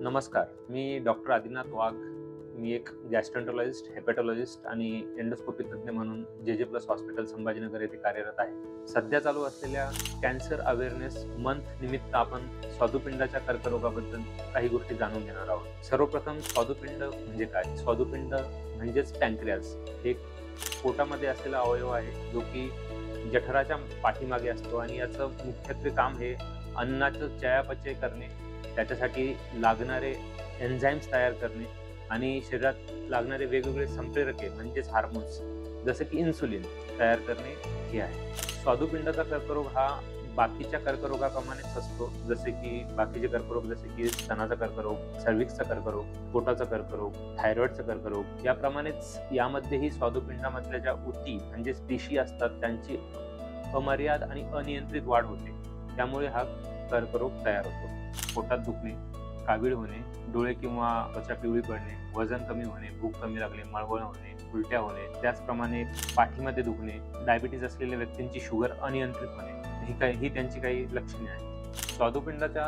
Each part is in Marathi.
नमस्कार. मी डॉक्टर आदिनाथ वाघ. मी एक गॅस्ट्रोएंटरोलॉजिस्ट, हेपॅटॉलॉजिस्ट आणि एंडोस्कोपी तज्ञ म्हणून जे.जे. प्लस हॉस्पिटल संभाजीनगर येथे कार्यरत आहे. सध्या चालू असलेल्या कॅन्सर अवेअरनेस मंथ निमित्त आपण स्वादुपिंडाच्या कर्करोगाबद्दल काही गोष्टी जाणून घेणार आहोत. सर्वप्रथम स्वादुपिंड म्हणजे काय? स्वादुपिंड म्हणजेच पॅन्क्रियाज. एक पोटामध्ये असलेला अवयव आहे जो की जठराच्या पाठीमागे असतो आणि याचं मुख्यत्वे काम हे अन्नाचं चयापचय करणे, त्याच्यासाठी लागणारे एन्झाईम्स तयार करणे आणि शरीरात लागणारे वेगवेगळे संप्रेरके म्हणजेच हार्मोन्स जसं की इन्सुलिन तयार करणे हे आहे. स्वादुपिंडाचा कर्करोग हा बाकीच्या कर्करोगाप्रमाणेच असतो. जसे की बाकीचे कर्करोग जसे की स्तनाचा कर्करोग, सर्व्हिक्सचा कर्करोग, पोटाचा कर्करोग, थायरॉइडचा कर्करोग याप्रमाणेच यामध्येही स्वादुपिंडामधल्या ज्या ऊती म्हणजे पेशी असतात त्यांची अमर्याद आणि अनियंत्रित वाढ होते. त्यामुळे हा कर्करोग तयार होतो. पोटात दुखणे, कावीळ होणे, डोळे किंवा त्वचा पिवळी पडणे, वजन कमी होणे, भूक कमी लागणे, मळमळ होणे, उलट्या होणे, त्याचप्रमाणे पाठीमध्ये दुखणे, डायबिटीज असलेल्या व्यक्तींची शुगर अनियंत्रित होणे ही त्यांची काही लक्षणे आहेत. स्वादुपिंडाच्या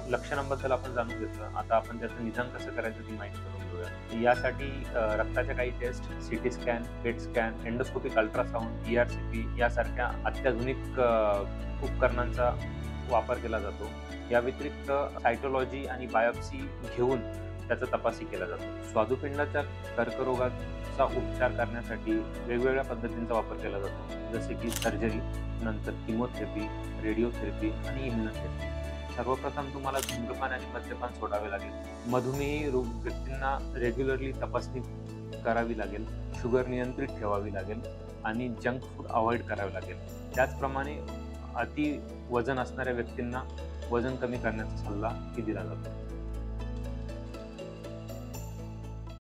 लक्षणांबद्दल आपण जाणून घेतलं. आता आपण त्याचं निदान कसं करायचं ती माहिती करून घेऊया. यासाठी रक्ताच्या काही टेस्ट, सीटी स्कॅन, पेट स्कॅन, एंडोस्कोपिक अल्ट्रासाऊंड, ERCP यासारख्या अत्याधुनिक उपकरणांचा वापर केला जातो. या व्यतिरिक्त सायटोलॉजी आणि बायोप्सी घेऊन त्याचा तपासही केला जातो. स्वादुपिंडाच्या कर्करोगाचा उपचार करण्यासाठी वेगवेगळ्या पद्धतींचा वापर केला जातो, जसे की सर्जरी, नंतर किमोथेरपी, रेडिओथेरपी आणि इम्युनोथेरपी. सर्वप्रथम तुम्हाला धूम्रपान आणि मद्यपान सोडावे लागेल. मधुमेही व्यक्तींना रेग्युलरली तपासणी करावी लागेल. शुगर नियंत्रित ठेवावी लागेल आणि जंक फूड अवॉइड करावे लागेल. त्याचप्रमाणे अति वजन असणाऱ्या व्यक्तींना वजन कमी करण्याचा सल्ला दिला जातो.